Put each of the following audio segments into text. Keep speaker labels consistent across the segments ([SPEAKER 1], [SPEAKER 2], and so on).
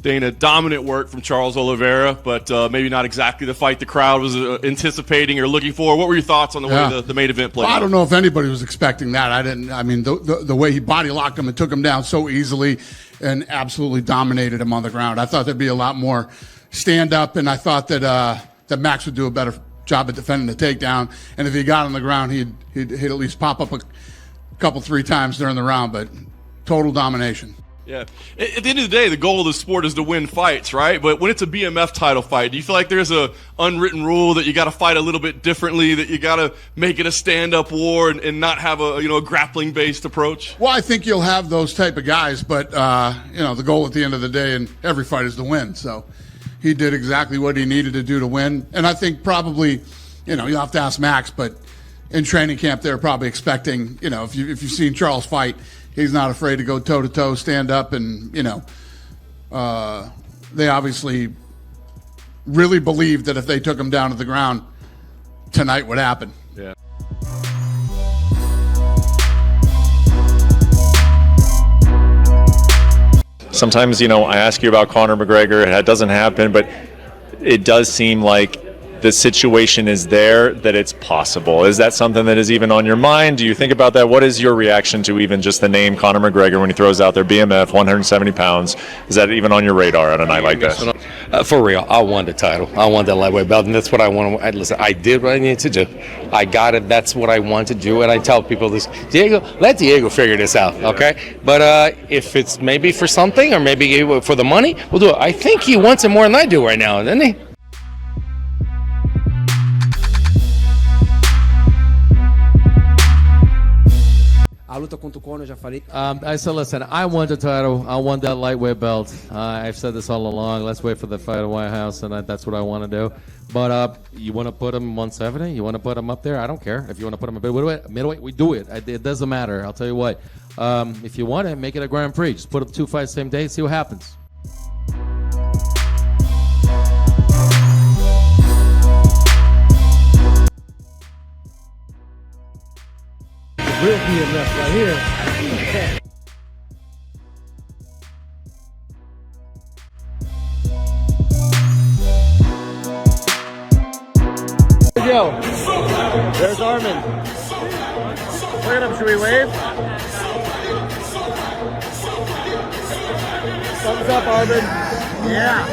[SPEAKER 1] Dana, dominant work from Charles Oliveira, but maybe not exactly the fight the crowd was anticipating or looking for. What were your thoughts on the way the main event played?
[SPEAKER 2] Well, I don't know if anybody was expecting that. I mean, the way he body locked him and took him down so easily and absolutely dominated him on the ground. I thought there'd be a lot more stand up, and I thought that Max would do a better job at defending the takedown. And if he got on the ground, he'd at least pop up a couple, 3 times during the round. But total domination.
[SPEAKER 1] Yeah. At the end of the day, the goal of the sport is to win fights, right? But when it's a BMF title fight, do you feel like there's a unwritten rule that you got to fight a little bit differently, that you got to make it a stand-up war and not have a grappling-based approach?
[SPEAKER 2] Well, I think you'll have those type of guys, but the goal at the end of the day in every fight is to win. So he did exactly what he needed to do to win, and I think probably, you'll have to ask Max, but in training camp they're probably expecting, if you've seen Charles fight. He's not afraid to go toe-to-toe, stand up, and, they obviously really believed that if they took him down to the ground, tonight would happen.
[SPEAKER 1] Yeah.
[SPEAKER 3] Sometimes, I ask you about Conor McGregor, and that doesn't happen, but it does seem like the situation is there, that it's possible. Is that something that is even on your mind? Do you think about that? What is your reaction to even just the name Conor McGregor when he throws out there BMF, 170 pounds? Is that even on your radar on a night like this?
[SPEAKER 4] For real, I won the title. I won that lightweight belt, and that's what I want. Listen, I did what I needed to do. I got it. That's what I want to do, and I tell people this. Let Diego figure this out, okay? But if it's maybe for something or maybe for the money, we'll do it. I think he wants it more than I do right now, doesn't he?
[SPEAKER 5] I said, listen, I won the title. I won that lightweight belt. I've said this all along. Let's wait for the fight at White House, and that's what I want to do. But you want to put him 170? You want to put him up there? I don't care. If you want to put him a middleweight, we do it. It doesn't matter. I'll tell you what. If you want it, make it a Grand Prix. Just put up 2 fights same day, see what happens.
[SPEAKER 6] Real BMF right here. Yo, there's Arman. Look at him, should we wave? Thumbs up, Arman. Yeah.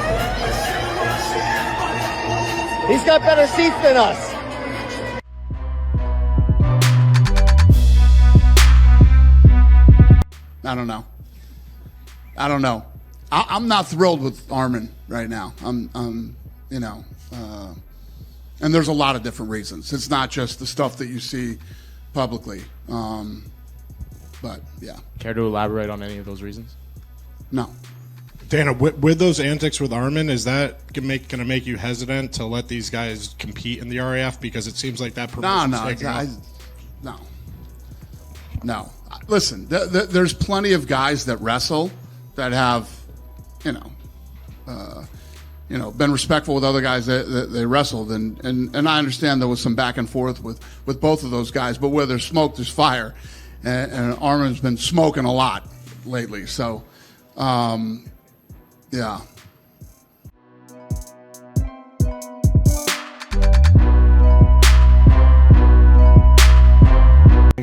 [SPEAKER 6] He's got better seats than us.
[SPEAKER 2] I don't know. I'm not thrilled with Arman right now. And there's a lot of different reasons. It's not just the stuff that you see publicly. But yeah.
[SPEAKER 7] Care to elaborate on any of those reasons?
[SPEAKER 2] No.
[SPEAKER 8] Dana, with those antics with Arman, is that going to make you hesitant to let these guys compete in the RAF? Because it seems like that promotion's
[SPEAKER 2] No. Listen, there's plenty of guys that wrestle that have, been respectful with other guys that they wrestled, and I understand there was some back and forth with both of those guys, but where there's smoke, there's fire, and Arman's been smoking a lot lately, so yeah.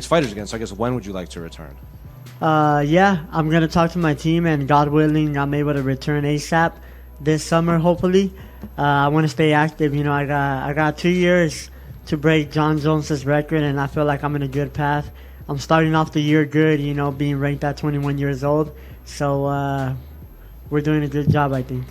[SPEAKER 9] Fighters again, so I guess when would you like to return?
[SPEAKER 10] Yeah, I'm gonna talk to my team, and God willing, I'm able to return ASAP this summer. Hopefully, I want to stay active. I got 2 years to break John Jones's record, and I feel like I'm in a good path. I'm starting off the year good, being ranked at 21 years old. So we're doing a good job, I think.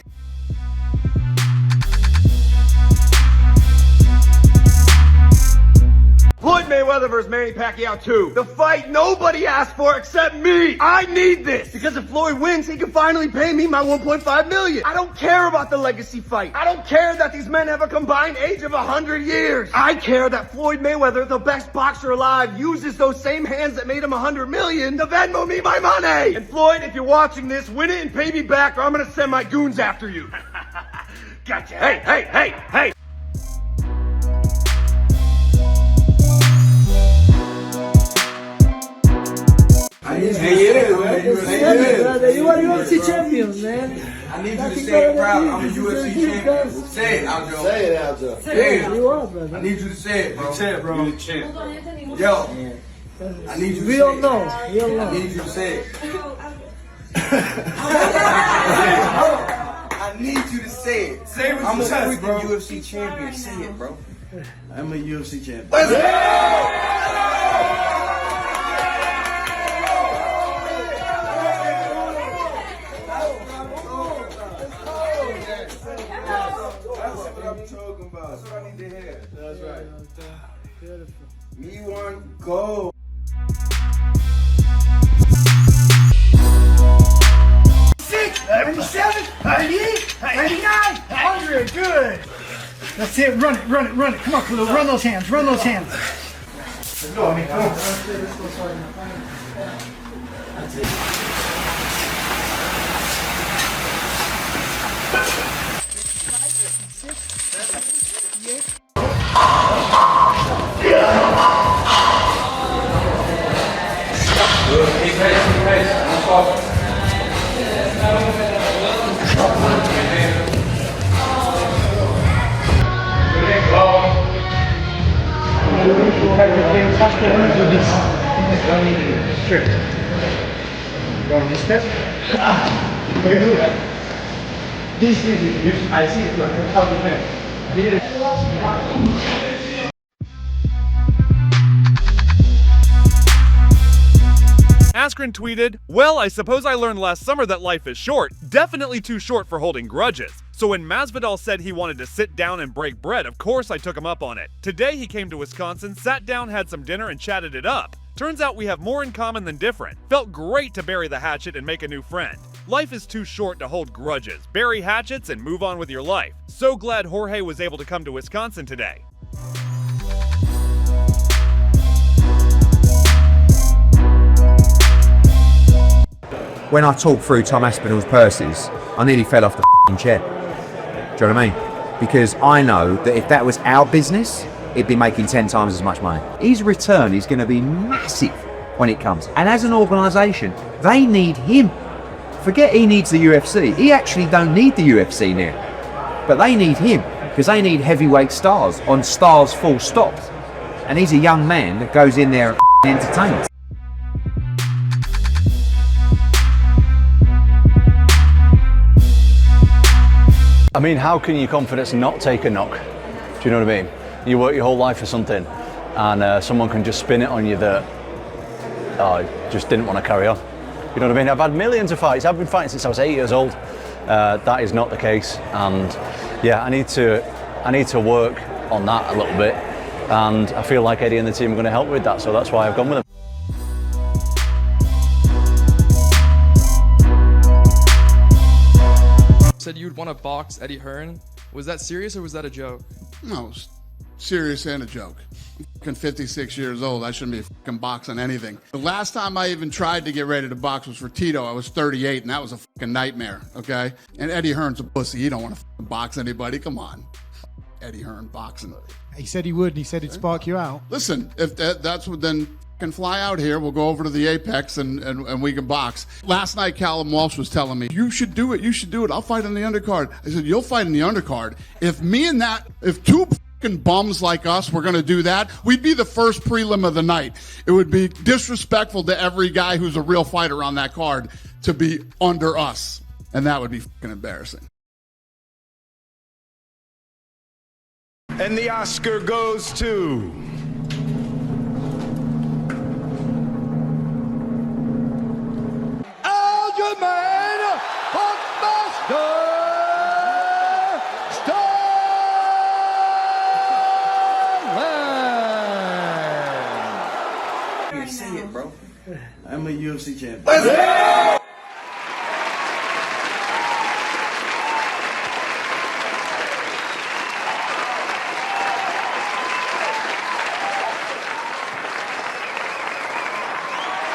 [SPEAKER 11] Floyd Mayweather versus Manny Pacquiao 2. The fight nobody asked for except me. I need this. Because if Floyd wins, he can finally pay me my $1.5 million. I don't care about the legacy fight. I don't care that these men have a combined age of 100 years. I care that Floyd Mayweather, the best boxer alive, uses those same hands that made him 100 million to Venmo me my money. And Floyd, if you're watching this, win it and pay me back, or I'm gonna send my goons after you. Gotcha. Hey. I need you to say it, man.
[SPEAKER 12] You are UFC champion, man.
[SPEAKER 11] I need you to say it proud. I'm a UFC champion. Say it, Aljo.
[SPEAKER 12] Say it, Aljo.
[SPEAKER 11] Say it.
[SPEAKER 12] You are, brother.
[SPEAKER 11] I need you to say it, bro. Say it, bro. You're the champ. Yo, I need you to say it.
[SPEAKER 12] We all know. We all know.
[SPEAKER 11] I need you to say it. I need you to say it. Say it with I'm a freaking UFC champion. Say it, bro.
[SPEAKER 12] I'm a UFC champion.
[SPEAKER 11] Let's go! Talking about. That's what I need to hear. That's right.
[SPEAKER 12] Beautiful.
[SPEAKER 11] Me one, go.
[SPEAKER 12] Six, 97, 98, 99, 100. Good. That's it. Run it, run it, run it. Come on, Khalil. Run those hands. Run those hands. Let's go. I mean, come on. That's it. Straight. Go on this step. This is it. I see it. Look, how to play.
[SPEAKER 13] Askren tweeted, "Well, I suppose I learned last summer that life is short. Definitely too short for holding grudges. So when Masvidal said he wanted to sit down and break bread, of course I took him up on it. Today he came to Wisconsin, sat down, had some dinner, and chatted it up. Turns out we have more in common than different. Felt great to bury the hatchet and make a new friend. Life is too short to hold grudges. Bury hatchets and move on with your life. So glad Jorge was able to come to Wisconsin today."
[SPEAKER 14] When I talked through Tom Aspinall's purses, I nearly fell off the f***ing chair. Do you know what I mean? Because I know that if that was our business, it'd be making 10 times as much money. His return is going to be massive when it comes. And as an organisation, they need him. Forget he needs the UFC. He actually don't need the UFC now. But they need him, because they need heavyweight stars on stars full stop. And he's a young man that goes in there and entertains.
[SPEAKER 15] I mean, how can your confidence not take a knock? Do you know what I mean? You work your whole life for something and someone can just spin it on you that I just didn't want to carry on. You know what I mean? I've had millions of fights. I've been fighting since I was 8 years old. That is not the case. And yeah, I need to work on that a little bit. And I feel like Eddie and the team are going to help with that. So that's why I've gone with them.
[SPEAKER 16] Said you'd want to box Eddie Hearn. Was that serious or was that a joke?
[SPEAKER 2] No, it was serious and a joke. I'm fucking 56 years old. I shouldn't be fucking boxing anything. The last time I even tried to get ready to box was for Tito. I was 38, and that was a fucking nightmare, okay? And Eddie Hearn's a pussy. He don't want to fucking box anybody. Come on. Eddie Hearn boxing.
[SPEAKER 17] He said he would, and he said he'd spark you out.
[SPEAKER 2] Listen, if that's what, then can fly out here. We'll go over to the Apex and we can box. Last night, Callum Walsh was telling me, you should do it. You should do it. I'll fight in the undercard. I said, you'll fight in the undercard. If two fucking bums like us were going to do that, we'd be the first prelim of the night. It would be disrespectful to every guy who's a real fighter on that card to be under us. And that would be fucking embarrassing.
[SPEAKER 18] And the Oscar goes to...
[SPEAKER 12] Aljamain Buckmaster Sterling.
[SPEAKER 11] Say it, bro.
[SPEAKER 12] I'm a UFC champion.
[SPEAKER 11] Let's go!